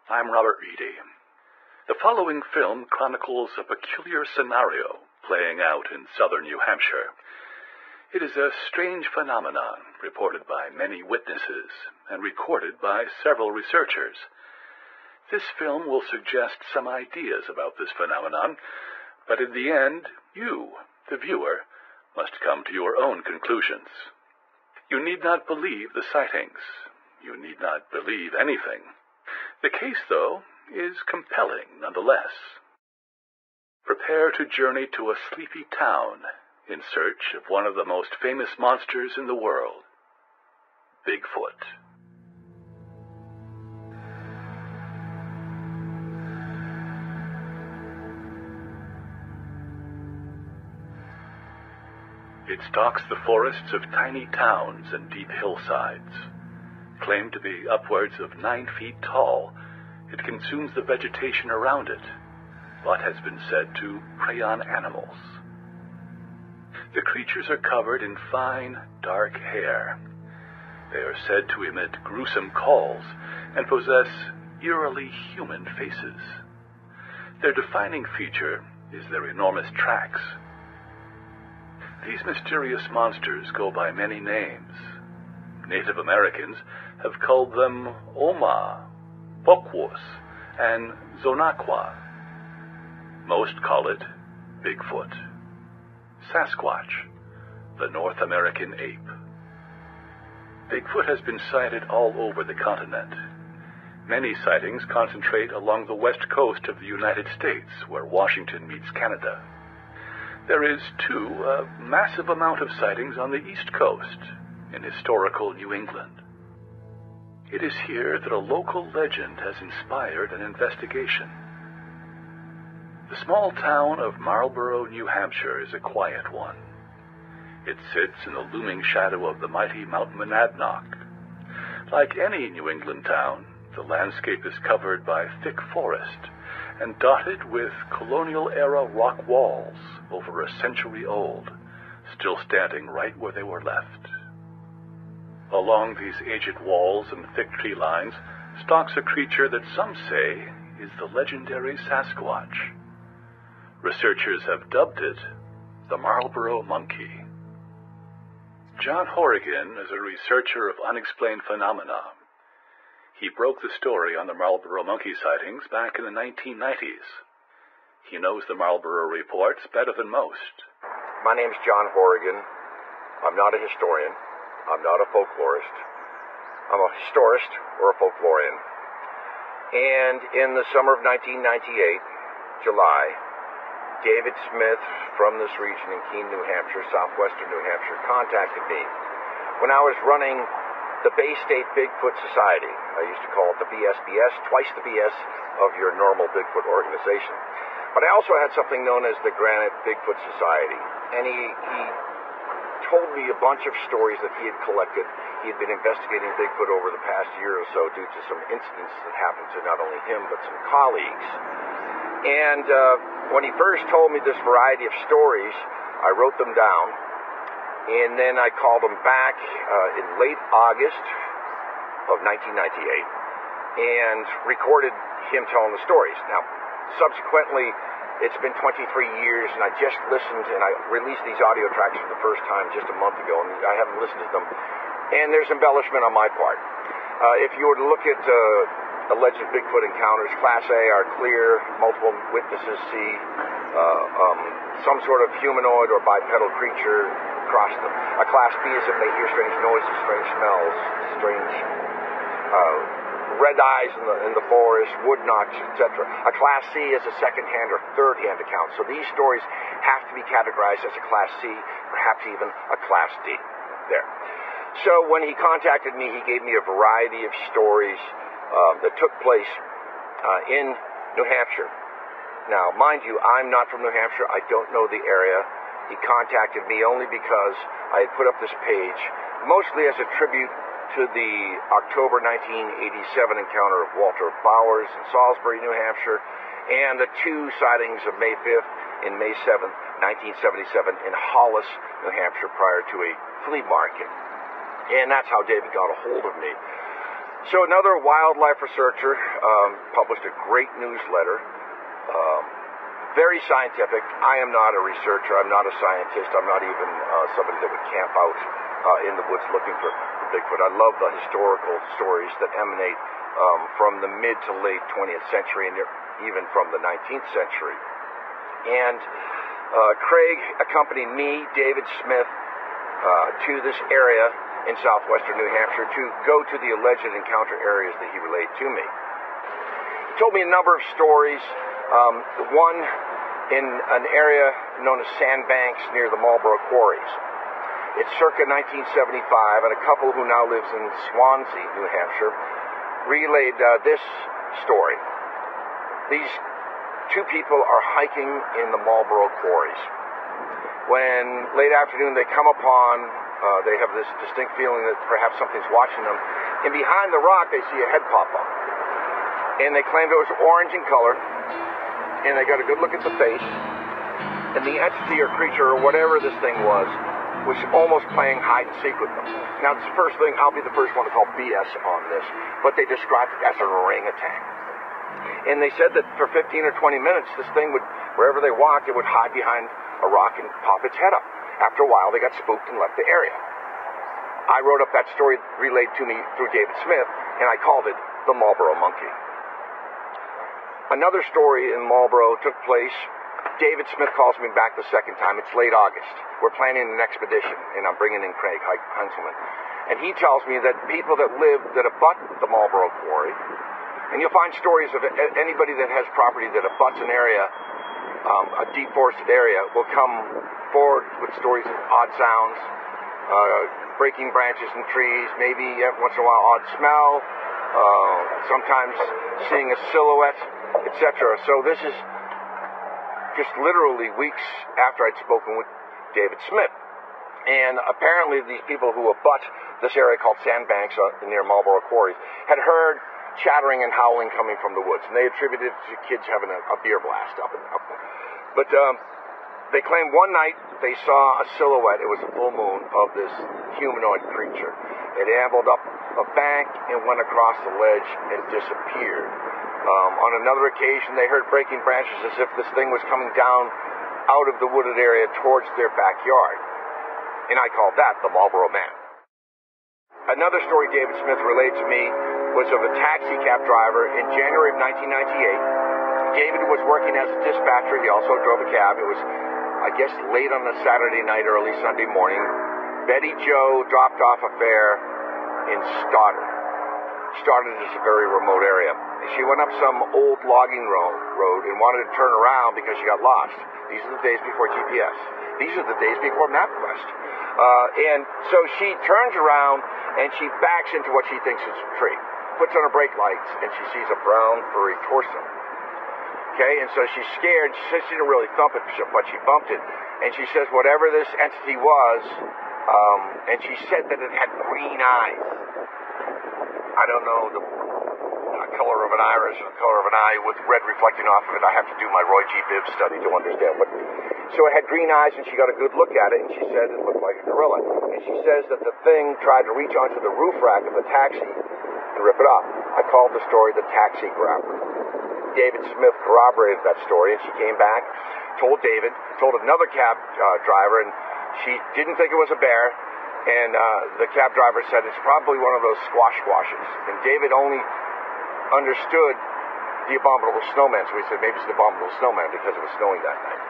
I'm Robert Reedy. The following film chronicles a peculiar scenario playing out in southern New Hampshire. It is a strange phenomenon reported by many witnesses and recorded by several researchers. This film will suggest some ideas about this phenomenon, but in the end, you, the viewer, must come to your own conclusions. You need not believe the sightings. You need not believe anything. The case, though, is compelling nonetheless. Prepare to journey to a sleepy town in search of one of the most famous monsters in the world, Bigfoot. It stalks the forests of tiny towns and deep hillsides. Claimed to be upwards of 9 feet tall, it consumes the vegetation around it, but has been said to prey on animals. The creatures are covered in fine, dark hair. They are said to emit gruesome calls and possess eerily human faces. Their defining feature is their enormous tracks. These mysterious monsters go by many names. Native Americans have called them Oma, Bokwus, and Zonaqua. Most call it Bigfoot, Sasquatch, the North American ape. Bigfoot has been sighted all over the continent. Many sightings concentrate along the west coast of the United States, where Washington meets Canada. There is, too, a massive amount of sightings on the East Coast, in historical New England. It is here that a local legend has inspired an investigation. The small town of Marlborough, New Hampshire is a quiet one. It sits in the looming shadow of the mighty Mount Monadnock. Like any New England town, the landscape is covered by thick forest and dotted with colonial-era rock walls over a century old, still standing right where they were left. Along these aged walls and thick tree lines stalks a creature that some say is the legendary Sasquatch. Researchers have dubbed it the Marlborough Monkey. John Horrigan is a researcher of unexplained phenomena. He broke the story on the Marlborough Monkey sightings back in the 1990s. He knows the Marlborough reports better than most. My name's John Horrigan. I'm not a historian. I'm not a folklorist. I'm a historist or a folklorian. And in the summer of 1998, July, David Smith from this region in Keene, New Hampshire, southwestern New Hampshire, contacted me when I was running the Bay State Bigfoot Society. I used to call it the BSBS, twice the BS of your normal Bigfoot organization. But I also had something known as the Granite Bigfoot Society. And he told me a bunch of stories that he had collected. He had been investigating Bigfoot over the past year or so due to some incidents that happened to not only him but some colleagues. And when he first told me this variety of stories, I wrote them down. And then I called him back in late August of 1998 and recorded him telling the stories. Now, subsequently, it's been 23 years, and I just listened, and I released these audio tracks for the first time just a month ago, and I haven't listened to them. And there's embellishment on my part. If you were to look at alleged Bigfoot encounters, Class A are clear, multiple witnesses see some sort of humanoid or bipedal creature cross them. A Class B is if they hear strange noises, strange smells, strange red eyes in the forest, wood knocks, etc. A Class C is a second-hand or third-hand account. So these stories have to be categorized as a Class C, perhaps even a Class D. There. So when he contacted me, he gave me a variety of stories that took place in New Hampshire. Now, mind you, I'm not from New Hampshire. I don't know the area. He contacted me only because I had put up this page, mostly as a tribute to the October 1987 encounter of Walter Bowers in Salisbury, New Hampshire, and the two sightings of May 5th and May 7th, 1977 in Hollis, New Hampshire, prior to a flea market. And that's how David got a hold of me. So another wildlife researcher published a great newsletter, very scientific. I am not a researcher. I'm not a scientist. I'm not even somebody that would camp out in the woods looking for Bigfoot. I love the historical stories that emanate from the mid to late 20th century and even from the 19th century. And Craig accompanied me, David Smith, to this area in southwestern New Hampshire to go to the alleged encounter areas that he relayed to me. He told me a number of stories. One in an area known as Sandbanks near the Marlborough quarries. It's circa 1975, and a couple who now lives in Swansea, New Hampshire, relayed this story. These two people are hiking in the Marlborough quarries. When late afternoon they come upon, they have this distinct feeling that perhaps something's watching them, and behind the rock they see a head pop up. And they claimed it was orange in color, and they got a good look at the face, and the entity or creature or whatever this thing was almost playing hide and seek with them. Now, it's the first thing, I'll be the first one to call BS on this, but they described it as an orangutan. And they said that for 15 or 20 minutes, this thing would, wherever they walked, it would hide behind a rock and pop its head up. After a while, they got spooked and left the area. I wrote up that story relayed to me through David Smith, and I called it the Marlborough Monkey. Another story in Marlborough took place. David Smith calls me back the second time. It's late August. We're planning an expedition, and I'm bringing in Craig Huntsman. And he tells me that people that abut the Marlborough quarry, and you'll find stories of anybody that has property that abuts an area, a deep forested area, will come forward with stories of odd sounds, breaking branches and trees, maybe every once in a while odd smell, sometimes seeing a silhouette, etc. So this is just literally weeks after I'd spoken with David Smith. And apparently these people who abut this area called Sandbanks near Marlborough quarries had heard chattering and howling coming from the woods, and they attributed it to kids having a beer blast up there. But they claimed one night they saw a silhouette, it was a full moon, of this humanoid creature. It ambled up a bank and went across the ledge and disappeared. On another occasion, they heard breaking branches as if this thing was coming down out of the wooded area towards their backyard. And I called that the Marlborough Man. Another story David Smith relayed to me was of a taxi cab driver in January of 1998. David was working as a dispatcher. He also drove a cab. It was, I guess, late on a Saturday night, early Sunday morning. Betty Jo dropped off a fare in Stoddard. Stoddard is a very remote area. She went up some old logging road and wanted to turn around because she got lost. These are the days before GPS. These are the days before MapQuest. And so she turns around and she backs into what she thinks is a tree, puts on her brake lights, and she sees a brown, furry torso. Okay, and so she's scared. She says she didn't really thump it, but she bumped it. And she says whatever this entity was, and she said that it had green eyes. I don't know the color of an iris or the color of an eye with red reflecting off of it. I have to do my Roy G. Biv study to understand what. So it had green eyes, and she got a good look at it, and she said it looked like a gorilla. And she says that the thing tried to reach onto the roof rack of the taxi and rip it off. I called the story the taxi grabber. David Smith corroborated that story, and she came back, told David, told another cab driver, and she didn't think it was a bear. And the cab driver said it's probably one of those squashes. And David only understood the abominable snowman, so he said maybe it's the abominable snowman because it was snowing that night.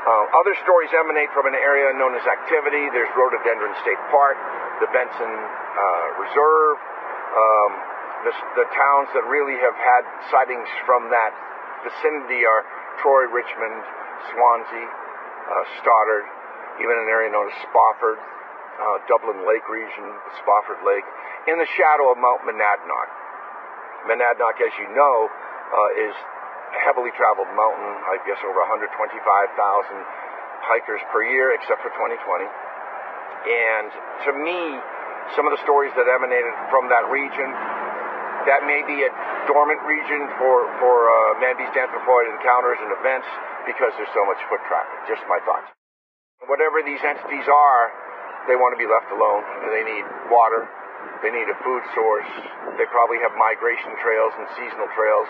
Other stories emanate from an area known as Activity. There's Rhododendron State Park, the Benson Reserve. The towns that really have had sightings from that vicinity are Troy, Richmond, Swansea, Stoddard, even an area known as Spofford, Dublin Lake region, Spofford Lake, in the shadow of Mount Monadnock. Monadnock, as you know, is a heavily traveled mountain, I guess over 125,000 hikers per year, except for 2020. And to me, some of the stories that emanated from that region, that may be a dormant region for man-beast anthropoid encounters and events because there's so much foot traffic. Just my thoughts. Whatever these entities are, they want to be left alone. They need water, They need a food source. They probably have migration trails and seasonal trails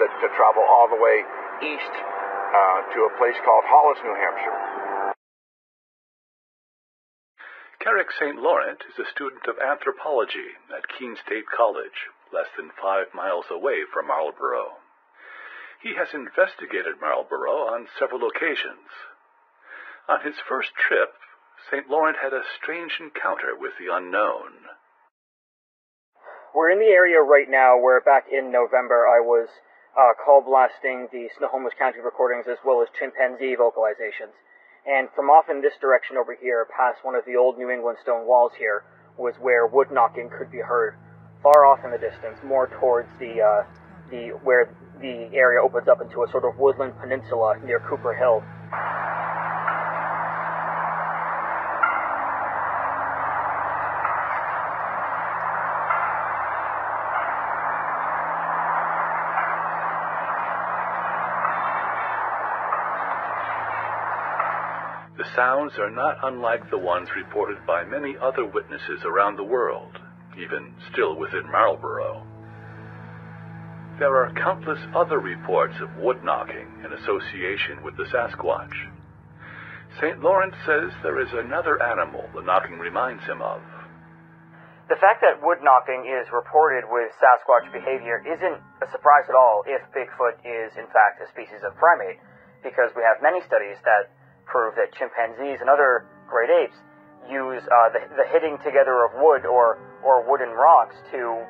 that travel all the way east to a place called Hollis, New Hampshire. Carrick St. Laurent is a student of anthropology at Keene State College, less than 5 miles away from Marlborough. He has investigated Marlborough on several occasions. On his first trip, St. Laurent had a strange encounter with the unknown. We're in the area right now where back in November I was call blasting the Snohomish County recordings as well as chimpanzee vocalizations. And from off in this direction over here, past one of the old New England stone walls here, was where wood knocking could be heard, far off in the distance, more towards where the area opens up into a sort of woodland peninsula near Cooper Hill. The sounds are not unlike the ones reported by many other witnesses around the world, even still within Marlborough. There are countless other reports of wood knocking in association with the Sasquatch. St. Laurent says there is another animal the knocking reminds him of. The fact that wood knocking is reported with Sasquatch behavior isn't a surprise at all if Bigfoot is in fact a species of primate, because we have many studies that prove that chimpanzees and other great apes use the hitting together of wood or wooden rocks to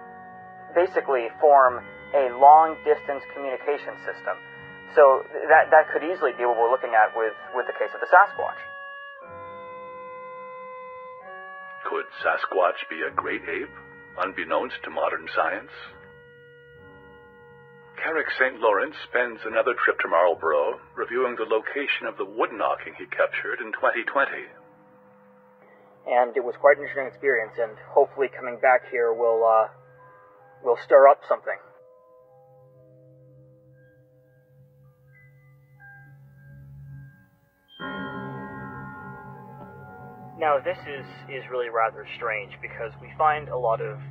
basically form a long-distance communication system. So that could easily be what we're looking at with the case of the Sasquatch. Could Sasquatch be a great ape, unbeknownst to modern science? Carrick St. Laurent spends another trip to Marlborough reviewing the location of the wood knocking he captured in 2020. And it was quite an interesting experience, and hopefully coming back here will stir up something. Now this is really rather strange because we find a lot of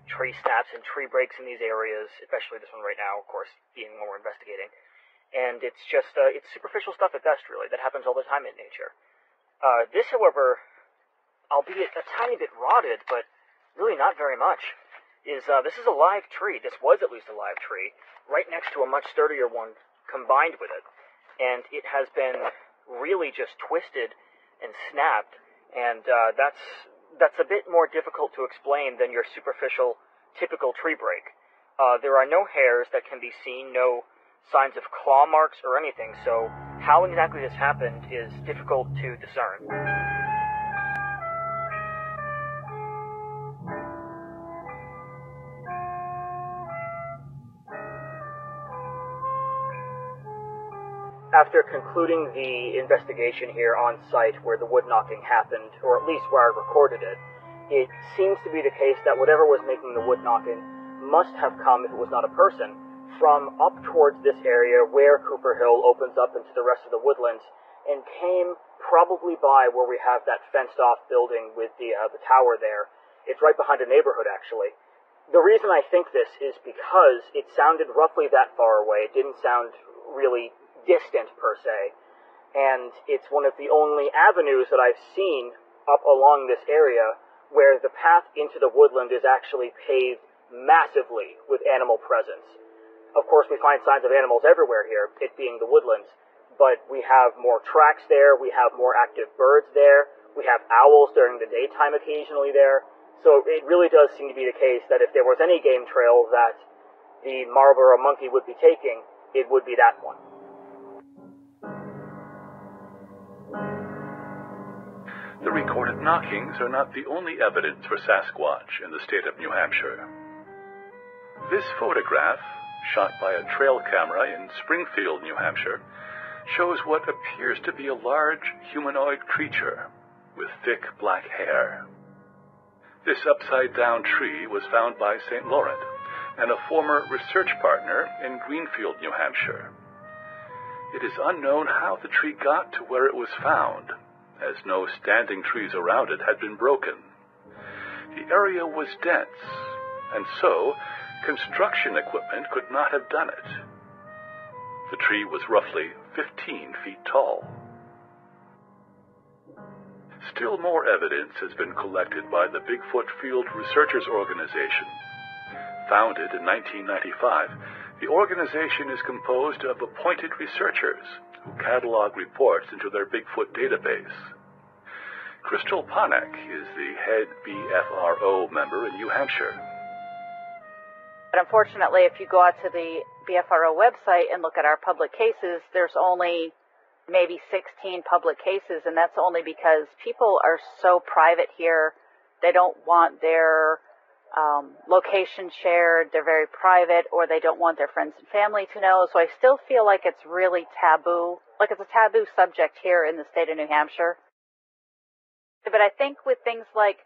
tree snaps and tree breaks in these areas, especially this one right now, of course, being what we're investigating. And it's just, it's superficial stuff at best, really. That happens all the time in nature. This, however, albeit a tiny bit rotted, but really not very much, this is a live tree. This was at least a live tree, right next to a much sturdier one combined with it. And it has been really just twisted and snapped, and that's a bit more difficult to explain than your superficial, typical tree break. There are no hairs that can be seen, no signs of claw marks or anything, so how exactly this happened is difficult to discern. After concluding the investigation here on site where the wood knocking happened, or at least where I recorded it, it seems to be the case that whatever was making the wood knocking must have come, if it was not a person, from up towards this area where Cooper Hill opens up into the rest of the woodlands, and came probably by where we have that fenced-off building with the tower there. It's right behind a neighborhood, actually. The reason I think this is because it sounded roughly that far away. It didn't sound really distant per se, and it's one of the only avenues that I've seen up along this area where the path into the woodland is actually paved massively with animal presence. Of course, we find signs of animals everywhere here, it being the woodlands, but we have more tracks there, we have more active birds there, we have owls during the daytime occasionally there, so it really does seem to be the case that if there was any game trail that the Marlborough Monkey would be taking, it would be that one. The recorded knockings are not the only evidence for Sasquatch in the state of New Hampshire. This photograph, shot by a trail camera in Springfield, New Hampshire, shows what appears to be a large humanoid creature with thick black hair. This upside-down tree was found by St. Laurent and a former research partner in Greenfield, New Hampshire. It is unknown how the tree got to where it was found, as no standing trees around it had been broken. The area was dense, and so construction equipment could not have done it. The tree was roughly 15 feet tall. Still more evidence has been collected by the Bigfoot Field Researchers Organization. Founded in 1995, the organization is composed of appointed researchers who catalog reports into their Bigfoot database. Crystal Panek is the head BFRO member in New Hampshire. But unfortunately, if you go out to the BFRO website and look at our public cases, there's only maybe 16 public cases, and that's only because people are so private here. They don't want their location shared, they're very private, or they don't want their friends and family to know. So I still feel like it's really taboo, like it's a taboo subject here in the state of New Hampshire. But I think with things like,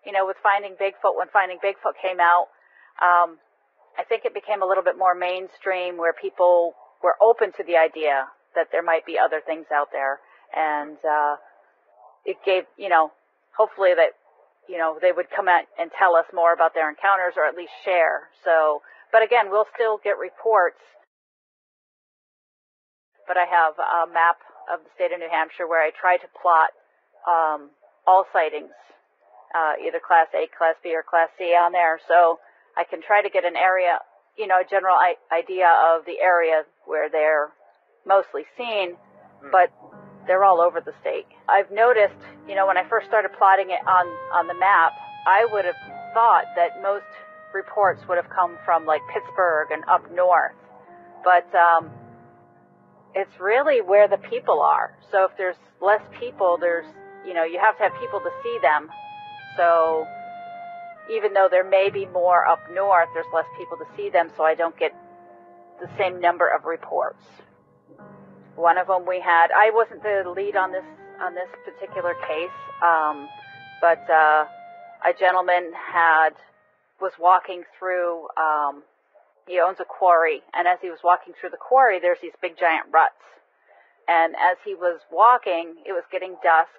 with Finding Bigfoot, when Finding Bigfoot came out, I think it became a little bit more mainstream where people were open to the idea that there might be other things out there. And it gave, hopefully that, they would come out and tell us more about their encounters or at least share. So, but again, we'll still get reports. But I have a map of the state of New Hampshire where I try to plot all sightings, either Class A, Class B, or Class C on there. So I can try to get an area, a general idea of the area where they're mostly seen, but they're all over the state. I've noticed, when I first started plotting it on the map, I would have thought that most reports would have come from like Pittsburgh and up north, but it's really where the people are. So if there's less people, you have to have people to see them. So even though there may be more up north, there's less people to see them, so I don't get the same number of reports. One of them I wasn't the lead on this particular case, but a gentleman was walking through, he owns a quarry, and as he was walking through the quarry, there's these big giant ruts. And as he was walking, it was getting dusk,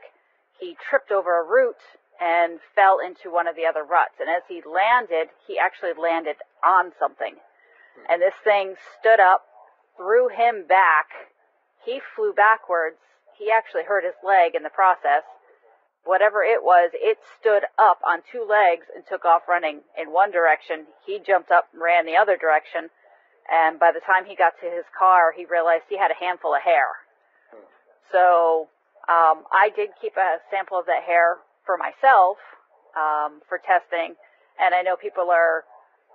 he tripped over a root and fell into one of the other ruts. And as he landed, he actually landed on something. And this thing stood up, threw him back. He flew backwards. He actually hurt his leg in the process. Whatever it was, it stood up on two legs and took off running in one direction. He jumped up and ran the other direction. And by the time he got to his car, he realized he had a handful of hair. So I did keep a sample of that hair for myself for testing. And I know people are,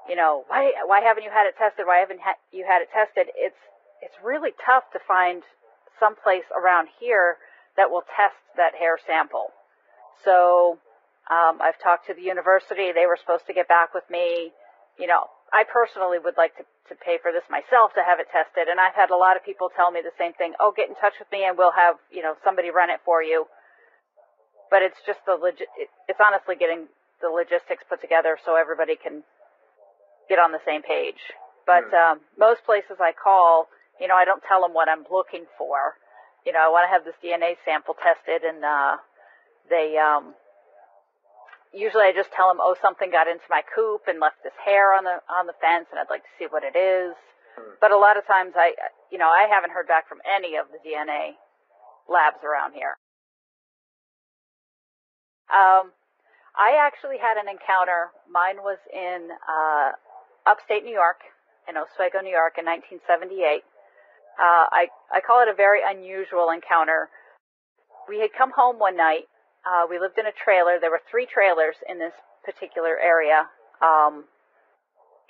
why haven't you had it tested? Why haven't you had it tested? It's really tough to find some place around here that will test that hair sample. So I've talked to the university. They were supposed to get back with me. I personally would like to pay for this myself to have it tested. And I've had a lot of people tell me the same thing. Oh, get in touch with me and we'll have, somebody run it for you. But it's just it's honestly getting the logistics put together so everybody can get on the same page. But most places I call, I don't tell them what I'm looking for. I want to have this DNA sample tested, and they usually I just tell them, oh, something got into my coop and left this hair on the fence, and I'd like to see what it is. But a lot of times I haven't heard back from any of the DNA labs around here. I actually had an encounter. Mine was in upstate New York, in Oswego, New York, in 1978. I call it a very unusual encounter. We had come home one night. We lived in a trailer. There were 3 trailers in this particular area,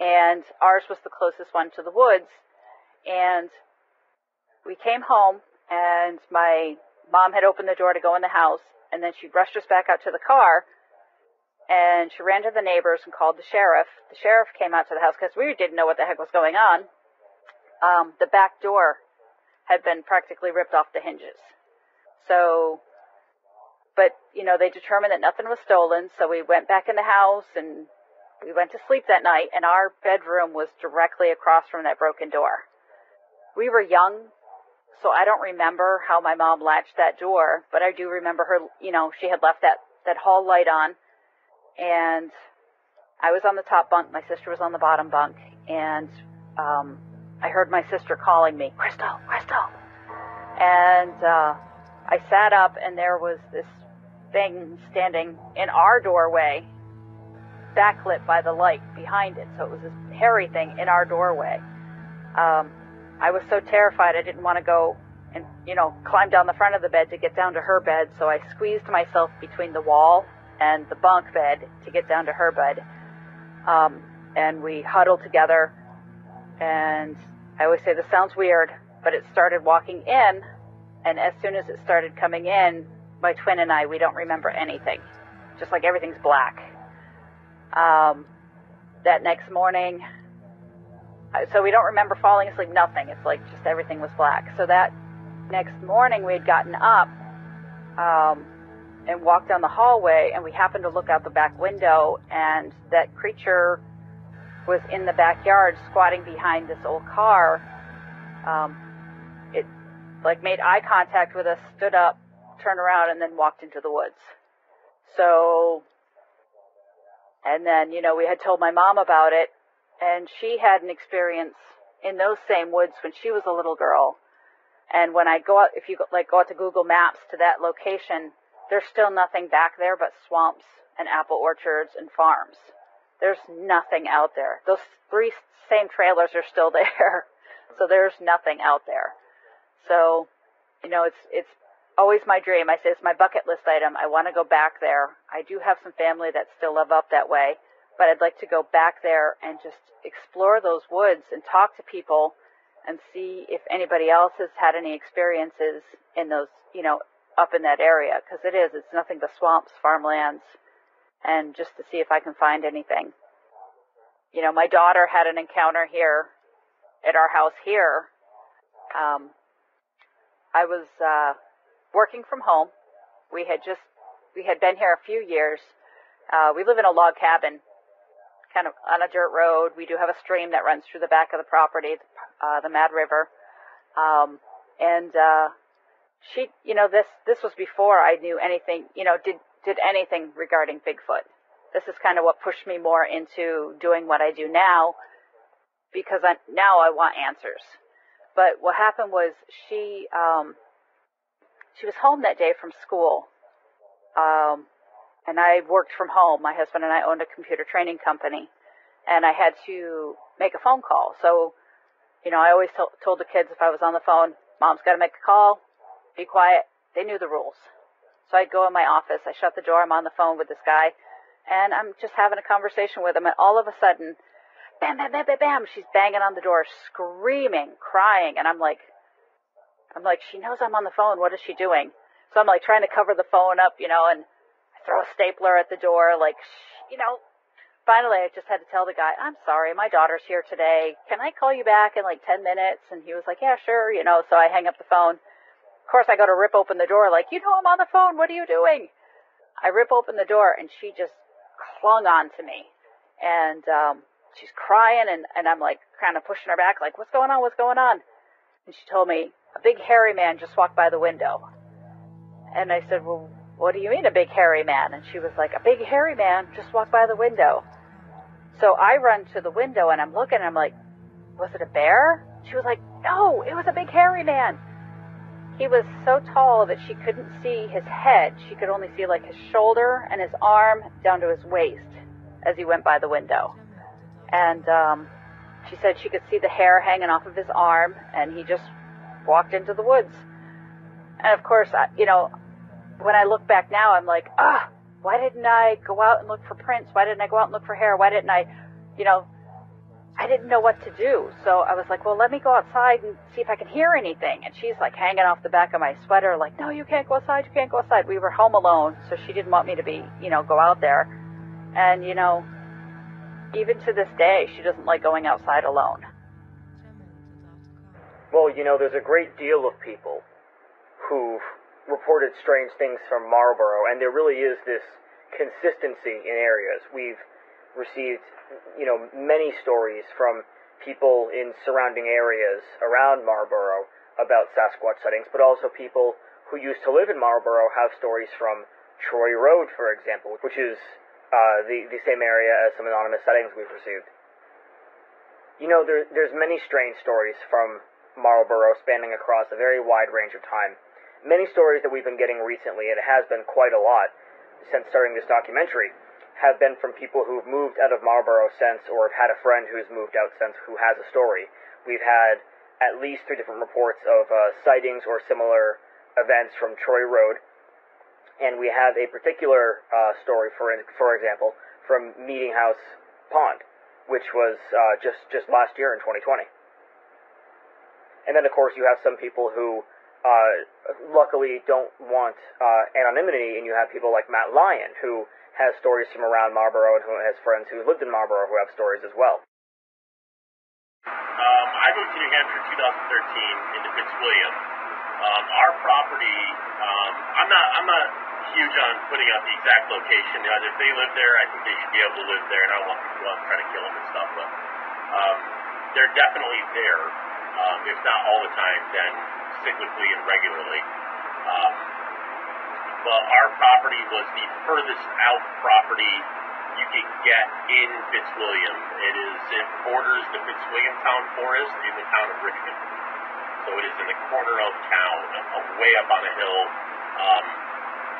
and ours was the closest one to the woods. And we came home, and my mom had opened the door to go in the house, and then she rushed us back out to the car, and she ran to the neighbors and called the sheriff. The sheriff came out to the house because we didn't know what the heck was going on. The back door had been practically ripped off the hinges. So, but, they determined that nothing was stolen, so we went back in the house, and we went to sleep that night, and our bedroom was directly across from that broken door. We were young, so I don't remember how my mom latched that door, but I do remember her, she had left that hall light on, and I was on the top bunk, my sister was on the bottom bunk, and I heard my sister calling me, Crystal, Crystal. And I sat up, and there was this thing standing in our doorway, backlit by the light behind it. So it was this hairy thing in our doorway. I was so terrified I didn't want to go and, climb down the front of the bed to get down to her bed. So I squeezed myself between the wall and the bunk bed to get down to her bed. And we huddled together. And I always say this sounds weird, but it started walking in. And as soon as it started coming in, my twin and I, we don't remember anything. Just like everything's black. That next morning, so we don't remember falling asleep, nothing. It's like just everything was black. So that next morning we had gotten up and walked down the hallway, and we happened to look out the back window, and that creature was in the backyard squatting behind this old car. It made eye contact with us, stood up, turned around, and then walked into the woods. So, and then, we had told my mom about it, and she had an experience in those same woods when she was a little girl. And when I go out, if you go out to Google Maps to that location, there's still nothing back there but swamps and apple orchards and farms. There's nothing out there. Those 3 same trailers are still there. So there's nothing out there. So, it's always my dream. I say it's my bucket list item. I want to go back there. I do have some family that still live up that way, but I'd like to go back there and just explore those woods and talk to people and see if anybody else has had any experiences in those, up in that area. Because it's nothing but swamps, farmlands, and just to see if I can find anything. My daughter had an encounter here at our house here. I was working from home. We had been here a few years. We live in a log cabin, kind of on a dirt road. We do have a stream that runs through the back of the property, the Mad River. And she, this was before I knew anything, did anything regarding Bigfoot. This is kind of what pushed me more into doing what I do now, because now I want answers. But what happened was she was home that day from school, and I worked from home. My husband and I owned a computer training company, and I had to make a phone call. So, I always told the kids if I was on the phone, Mom's got to make a call, be quiet. They knew the rules. So I'd go in my office, I shut the door, I'm on the phone with this guy, and I'm just having a conversation with him, and all of a sudden, bam, bam, bam, bam, bam, she's banging on the door, screaming, crying, and I'm like, she knows I'm on the phone, what is she doing? So I'm trying to cover the phone up, and I throw a stapler at the door, finally I just had to tell the guy, I'm sorry, my daughter's here today, can I call you back in 10 minutes? And he was like, yeah, sure, so I hang up the phone. Of course I go to rip open the door, I'm on the phone, what are you doing? I rip open the door, and she just clung on to me, and she's crying, and I'm kind of pushing her back, what's going on, what's going on? And she told me, a big hairy man just walked by the window. And I said, well, what do you mean a big hairy man? And she was like, a big hairy man just walked by the window. So I run to the window, and I'm looking, and I'm like, was it a bear? She was like, no, it was a big hairy man. He was so tall that she couldn't see his head. She could only see his shoulder and his arm down to his waist as he went by the window. And she said she could see the hair hanging off of his arm, and he just walked into the woods. And of course, when I look back now, I'm like, why didn't I go out and look for prints? Why didn't I go out and look for hair? Why didn't I, I didn't know what to do. So I was like, well, let me go outside and see if I can hear anything. And she's hanging off the back of my sweater, no, you can't go outside, you can't go outside. We were home alone, so she didn't want me to be, go out there. And, even to this day, she doesn't like going outside alone. Well, there's a great deal of people who've reported strange things from Marlborough, and there really is this consistency in areas. We've received, many stories from people in surrounding areas around Marlborough about Sasquatch sightings, but also people who used to live in Marlborough have stories from Troy Road, for example, which is the same area as some anonymous sightings we've received. You know, there's many strange stories from Marlborough spanning across a very wide range of time. Many stories that we've been getting recently, and it has been quite a lot since starting this documentary, have been from people who've moved out of Marlborough since, or have had a friend who's moved out since who has a story. We've had at least 3 different reports of sightings or similar events from Troy Road, and we have a particular story, for example, from Meeting House Pond, which was just last year in 2020. And then, of course, you have some people who luckily don't want anonymity, and you have people like Matt Lyon, who has stories from around Marlborough and who has friends who lived in Marlborough who have stories as well. I moved to New Hampshire in 2013 into Fitzwilliam. Our property, I'm not huge on putting out the exact location. If they live there, I think they should be able to live there, and I don't want people to go out and try to kill them and stuff, but they're definitely there, if not all the time, then cyclically and regularly. But our property was the furthest out property you could get in Fitzwilliam. It borders the Fitzwilliam Town Forest in the town of Richmond. So it is in the corner of town, way up on a hill.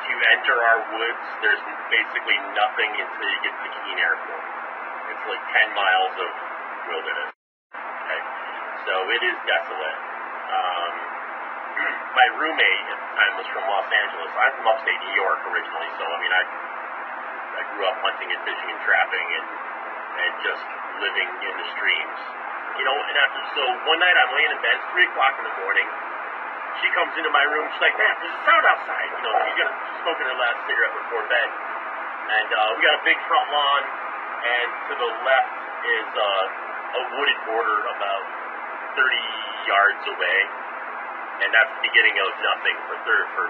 To enter our woods, there's basically nothing until you get to the Keene Airport. It's like 10 miles of wilderness. Okay? So it is desolate. My roommate at the time was from Los Angeles. I'm from upstate New York originally, so I mean, I grew up hunting and fishing and trapping and just living in the streams. You know, and so one night I'm laying in bed, it's 3 o'clock in the morning. She comes into my room, she's like, man, there's a sound outside. You know, she's smoking her last cigarette before bed. And we got a big front lawn, and to the left is a wooded border about 30 yards away. And that's the beginning of nothing for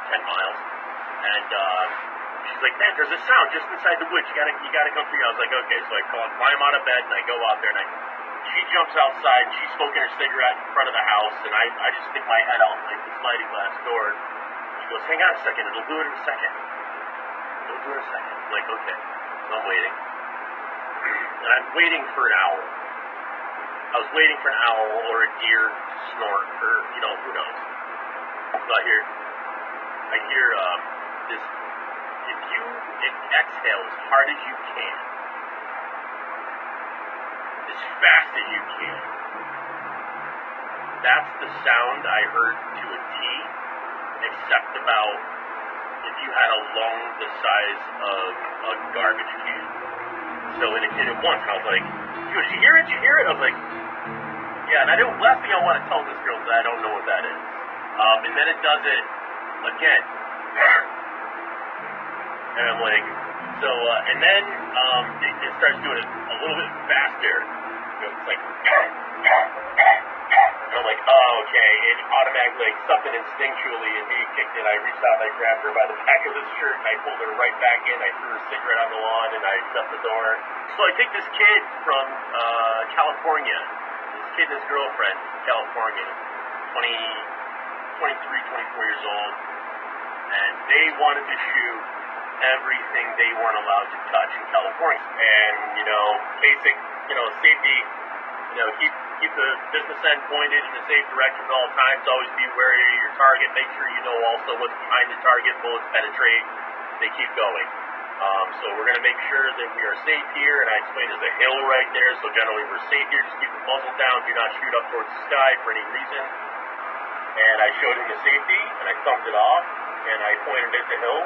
10 miles. And she's like, man, there's a sound just inside the woods. You gotta come through. I was like, okay. So I climb out of bed and I go out there, and she jumps outside. She's smoking her cigarette in front of the house, and I just stick my head out like the sliding glass door. She goes, hang on a second. It'll do it in a second. It'll do it in a second. I'm like, okay. So I'm waiting. And I'm waiting for an owl. I was waiting for an owl or a deer to snort, or, you know, who knows. So I hear this, if you exhale as hard as you can, as fast as you can, that's the sound I heard to a T, except about if you had a lung the size of a garbage can. So it did it once, and I was like, dude, did you hear it? Did you hear it? I was like, yeah, and last thing I want to tell this girl is that I don't know what that is. And then it does it again. And I'm like, so, and then it starts doing it a little bit faster. It's like, and I'm like, oh, okay. It automatically, like, something instinctually in me kicked in. I reached out and I grabbed her by the back of the shirt and I pulled her right back in. I threw her cigarette on the lawn and I shut the door. So I take this kid from California. This kid and his girlfriend from California, 23, 24 years old. And they wanted to shoot everything they weren't allowed to touch in California. And, you know, basic, you know, safety, you know, keep the business end pointed in the safe direction at all times. Always be wary of your target. Make sure you know also what's behind the target. Bullets penetrate. They keep going. So we're going to make sure that we are safe here. And I explained there's a hill right there. So generally we're safe here. Just keep the muzzle down. Do not shoot up towards the sky for any reason. And I showed him the safety. And I thumbed it off. And I pointed at the hill.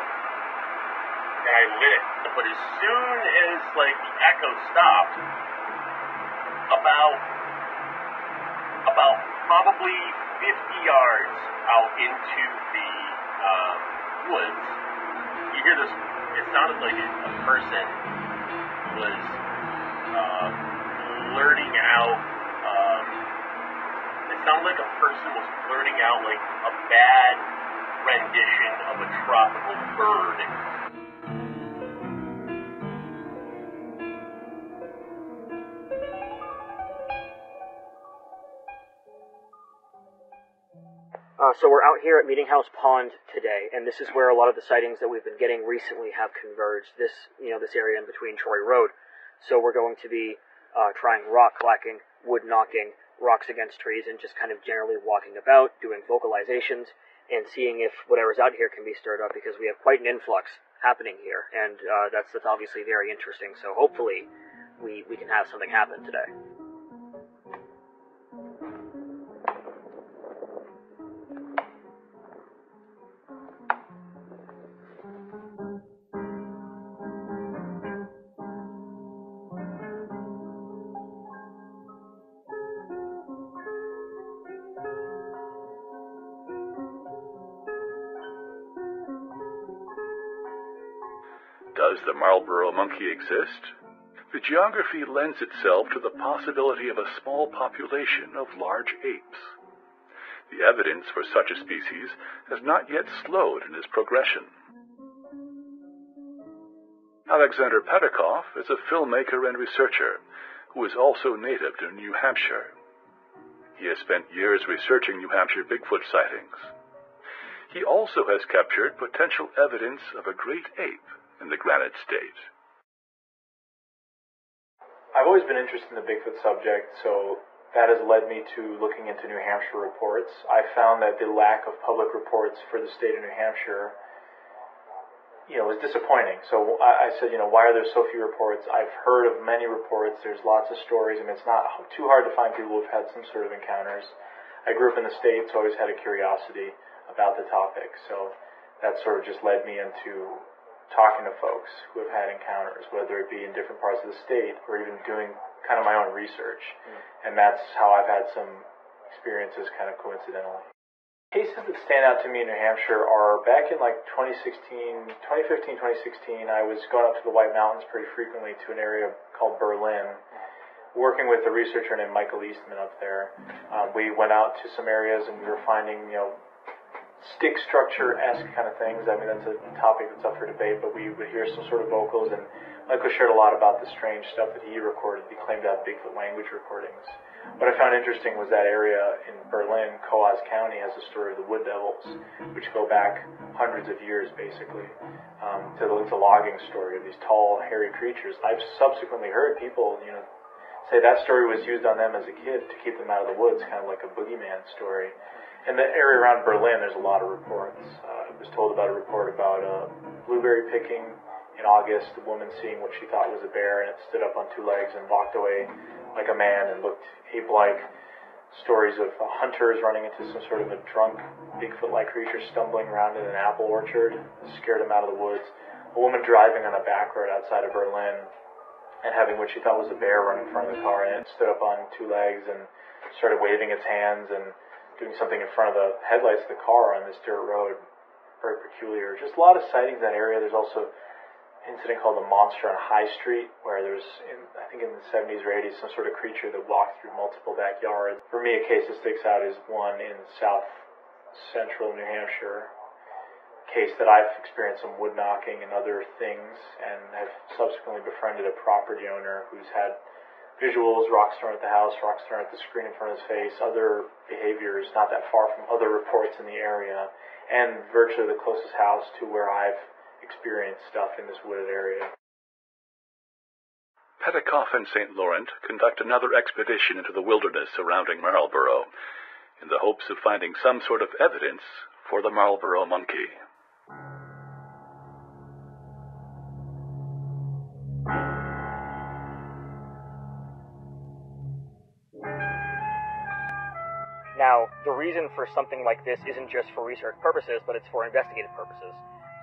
And I lit it. But as soon as, like, the echo stopped, about probably 50 yards out into the woods, you hear this. It sounded like a person was blurting out. It sounded like a person was blurting out like a bad rendition of a tropical bird. So we're out here at Meeting House Pond today, and this is where a lot of the sightings that we've been getting recently have converged. This area in between Troy Road. So we're going to be trying rock clacking, wood knocking, rocks against trees, and just kind of generally walking about, doing vocalizations, and seeing if whatever's out here can be stirred up, because we have quite an influx happening here, and that's obviously very interesting. So hopefully we can have something happen today. Does the Marlborough monkey exist? The geography lends itself to the possibility of a small population of large apes. The evidence for such a species has not yet slowed in its progression. Alexander Petikoff is a filmmaker and researcher who is also native to New Hampshire. He has spent years researching New Hampshire Bigfoot sightings. He also has captured potential evidence of a great ape in the Granite State. I've always been interested in the Bigfoot subject, so that has led me to looking into New Hampshire reports. I found that the lack of public reports for the state of New Hampshire, was disappointing. So I said, why are there so few reports? I've heard of many reports. There's lots of stories, and it's not too hard to find people who've had some sort of encounters. I grew up in the States, so I always had a curiosity about the topic. So that sort of just led me into talking to folks who have had encounters, whether it be in different parts of the state or even doing kind of my own research. And that's how I've had some experiences kind of coincidentally. Cases that stand out to me in New Hampshire are back in like 2015, 2016, I was going up to the White Mountains pretty frequently to an area called Berlin, working with a researcher named Michael Eastman up there. We went out to some areas and we were finding, stick structure-esque kind of things. I mean, that's a topic that's up for debate, but we would hear some sort of vocals, and Michael shared a lot about the strange stuff that he recorded. He claimed to have Bigfoot language recordings. What I found interesting was that area in Berlin, Coos County, has a story of the wood devils, which go back hundreds of years, basically. It's a logging story of these tall, hairy creatures. I've subsequently heard people, say that story was used on them as a kid to keep them out of the woods, kind of like a boogeyman story. In the area around Berlin, there's a lot of reports. I was told about a report about blueberry picking in August, a woman seeing what she thought was a bear, and it stood up on two legs and walked away like a man and looked ape-like. Stories of hunters running into some sort of a drunk Bigfoot-like creature stumbling around in an apple orchard, scared them out of the woods. A woman driving on a back road outside of Berlin and having what she thought was a bear run in front of the car, and it stood up on two legs and started waving its hands and doing something in front of the headlights of the car on this dirt road. Very peculiar. Just a lot of sightings in that area. There's also an incident called the Monster on High Street, where there's, I think in the 70s or 80s, some sort of creature that walked through multiple backyards. For me, a case that sticks out is one in south central New Hampshire, a case that I've experienced some wood knocking and other things, and have subsequently befriended a property owner who's had visuals, rocks thrown at the house, rocks thrown at the screen in front of his face, other behaviors not that far from other reports in the area, and virtually the closest house to where I've experienced stuff in this wooded area. Petikoff and St. Laurent conduct another expedition into the wilderness surrounding Marlborough in the hopes of finding some sort of evidence for the Marlborough monkey. Now, the reason for something like this isn't just for research purposes, but it's for investigative purposes.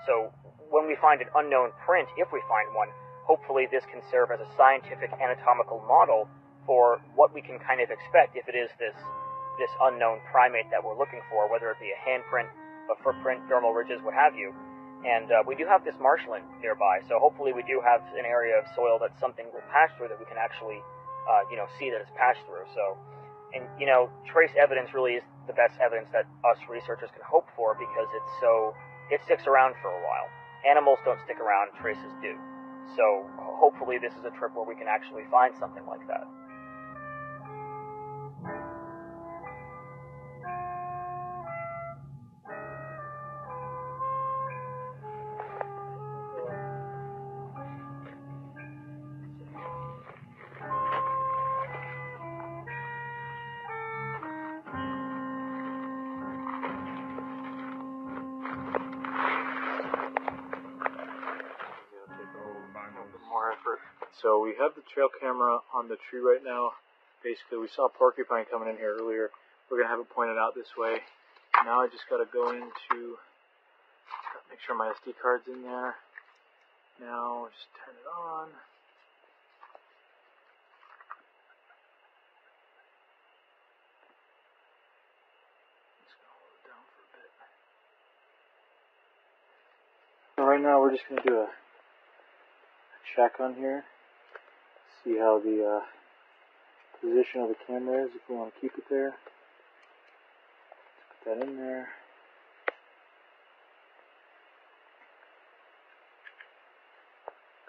So, when we find an unknown print, if we find one, hopefully this can serve as a scientific anatomical model for what we can kind of expect if it is this unknown primate that we're looking for, whether it be a handprint, a footprint, dermal ridges, what have you. And we do have this marshland nearby, so hopefully we do have an area of soil that something will pass through that we can actually, see that it's passed through. So. And, trace evidence really is the best evidence that us researchers can hope for, because it sticks around for a while. Animals don't stick around, traces do. So hopefully this is a trip where we can actually find something like that. so we have the trail camera on the tree right now. Basically, we saw a porcupine coming in here earlier. We're going to have it pointed out this way. Now I just got to go into, make sure my SD card's in there. Now just turn it on. Just going to hold it down for a bit. So right now we're just going to do a check on here. See how the position of the camera is, if we want to keep it there. Let's put that in there.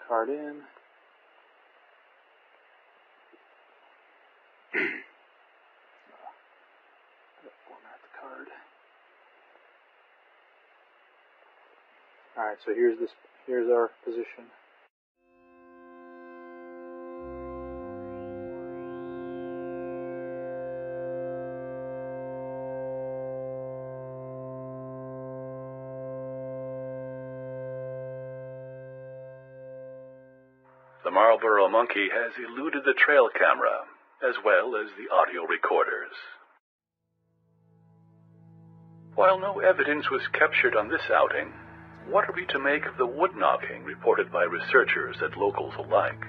Card in. Format the card. Alright, so here's our position. The Marlborough Monkey has eluded the trail camera, as well as the audio recorders. While no evidence was captured on this outing, what are we to make of the wood knocking reported by researchers and locals alike?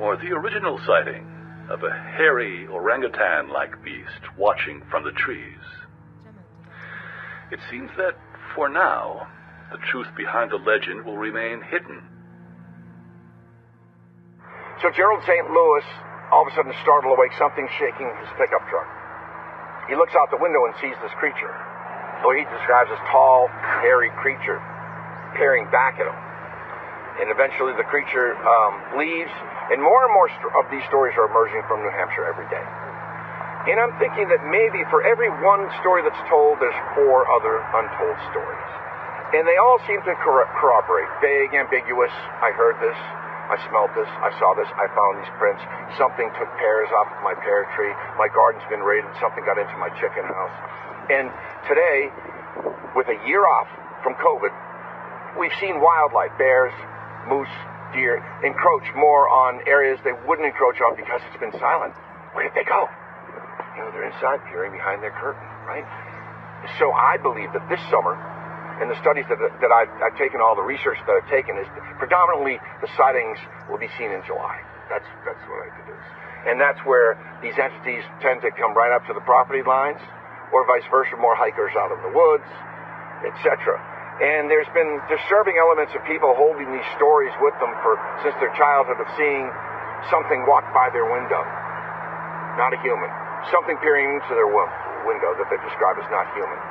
Or the original sighting of a hairy orangutan-like beast watching from the trees? It seems that, for now, the truth behind the legend will remain hidden. So Gerald St. Louis, all of a sudden startled awake, something shaking his pickup truck. He looks out the window and sees this creature, what he describes as tall, hairy creature, peering back at him. And eventually the creature leaves, and more of these stories are emerging from New Hampshire every day. And I'm thinking that maybe for every one story that's told, there's 4 other untold stories. And they all seem to corroborate. Vague, ambiguous, I heard this, I smelled this, I saw this, I found these prints. Something took pears off of my pear tree. My garden's been raided. Something got into my chicken house. And today, with a year off from COVID, we've seen wildlife, bears, moose, deer, encroach more on areas they wouldn't encroach on because it's been silent. Where did they go? You know, they're inside peering behind their curtain, right? So I believe that this summer, and the studies that I've taken, all the research that I've taken, is predominantly the sightings will be seen in July. That's what I deduce. And that's where these entities tend to come right up to the property lines, or vice versa, more hikers out in the woods, etc. And there's been disturbing elements of people holding these stories with them since their childhood, of seeing something walk by their window. Not a human. Something peering into their window that they describe as not human.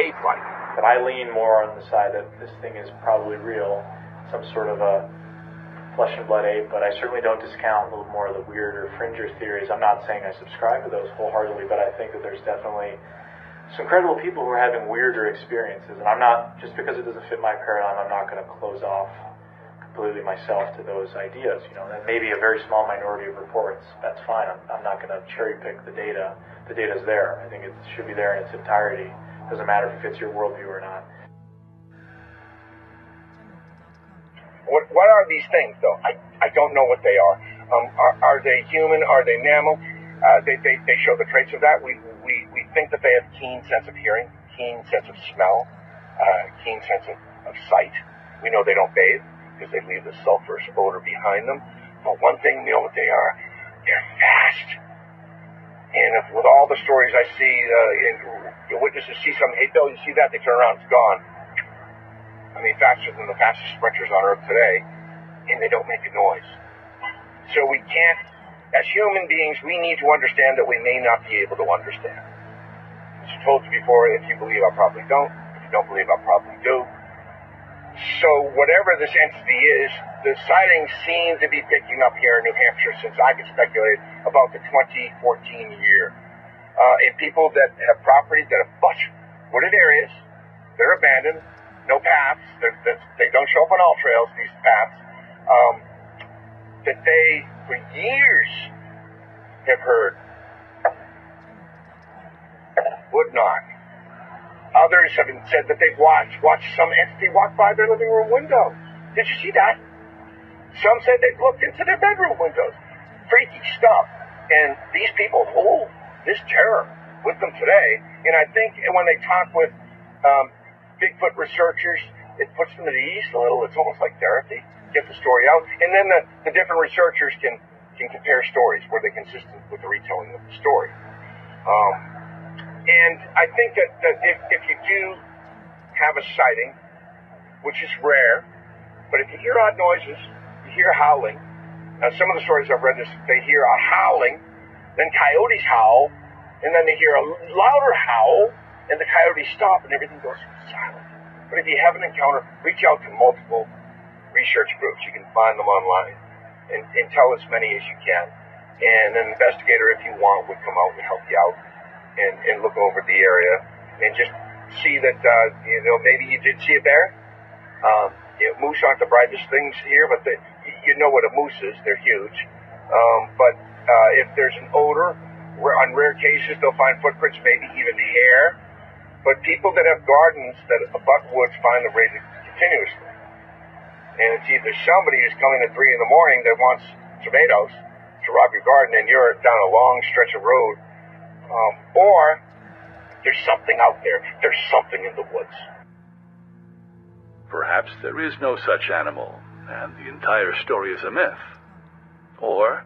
Ape-like. But I lean more on the side that this thing is probably real, some sort of a flesh and blood ape, but I certainly don't discount a little more of the weirder, fringer theories. I'm not saying I subscribe to those wholeheartedly, but I think that there's definitely some credible people who are having weirder experiences, and I'm not, just because it doesn't fit my paradigm, I'm not going to close off completely myself to those ideas. You know, that may be a very small minority of reports. That's fine. I'm not going to cherry pick the data. The data's there. I think it should be there in its entirety. Doesn't matter if it fits your worldview or not. What are these things, though? I don't know what they are. Are they human? Are they mammal? They show the traits of that. We think that they have keen sense of hearing, keen sense of smell, keen sense of sight. We know they don't bathe because they leave the sulfurous odor behind them. But one thing we know what they are: they're fast. And with all the stories I see, the witnesses see something, hey, Bill, you see that? They turn around, it's gone. I mean, faster than the fastest sprinters on Earth today, and they don't make a noise. So we can't, as human beings, we need to understand that we may not be able to understand. As I told you before, if you believe, I probably don't. If you don't believe, I probably do. So whatever this entity is, the sightings seem to be picking up here in New Hampshire since I could speculate about the 2014 year. And people that have properties that have wooded areas, they're abandoned, no paths, they don't show up on all trails, these paths, that they, for years, have heard wood knock. Others have said that they've watched some entity walk by their living room window. Did you see that? Some said they'd looked into their bedroom windows. Freaky stuff. And these people hold this terror with them today. And I think when they talk with Bigfoot researchers, it puts them at ease a little. It's almost like therapy. Get the story out. And then the different researchers can compare stories where they're consistent with the retelling of the story. And I think that if you do have a sighting, which is rare, but if you hear odd noises, you hear howling. Some of the stories I've read is they hear a howling, then coyotes howl, and then they hear a louder howl, and the coyotes stop, and everything goes silent. But if you have an encounter, reach out to multiple research groups. You can find them online, and tell as many as you can. And an investigator, if you want, would come out and help you out and look over the area and just see that, maybe you did see a bear. Moose aren't the brightest things here, but you know what a moose is. They're huge. But if there's an odor, on rare cases, they'll find footprints, maybe even hair. But people that have gardens that abut woods find them raided continuously. And it's either somebody who's coming at 3 in the morning that wants tomatoes to rob your garden and you're down a long stretch of road, or there's something out there. There's something in the woods. Perhaps there is no such animal, and the entire story is a myth. Or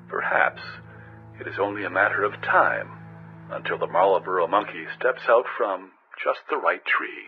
perhaps it is only a matter of time until the Marlborough Monkey steps out from just the right tree.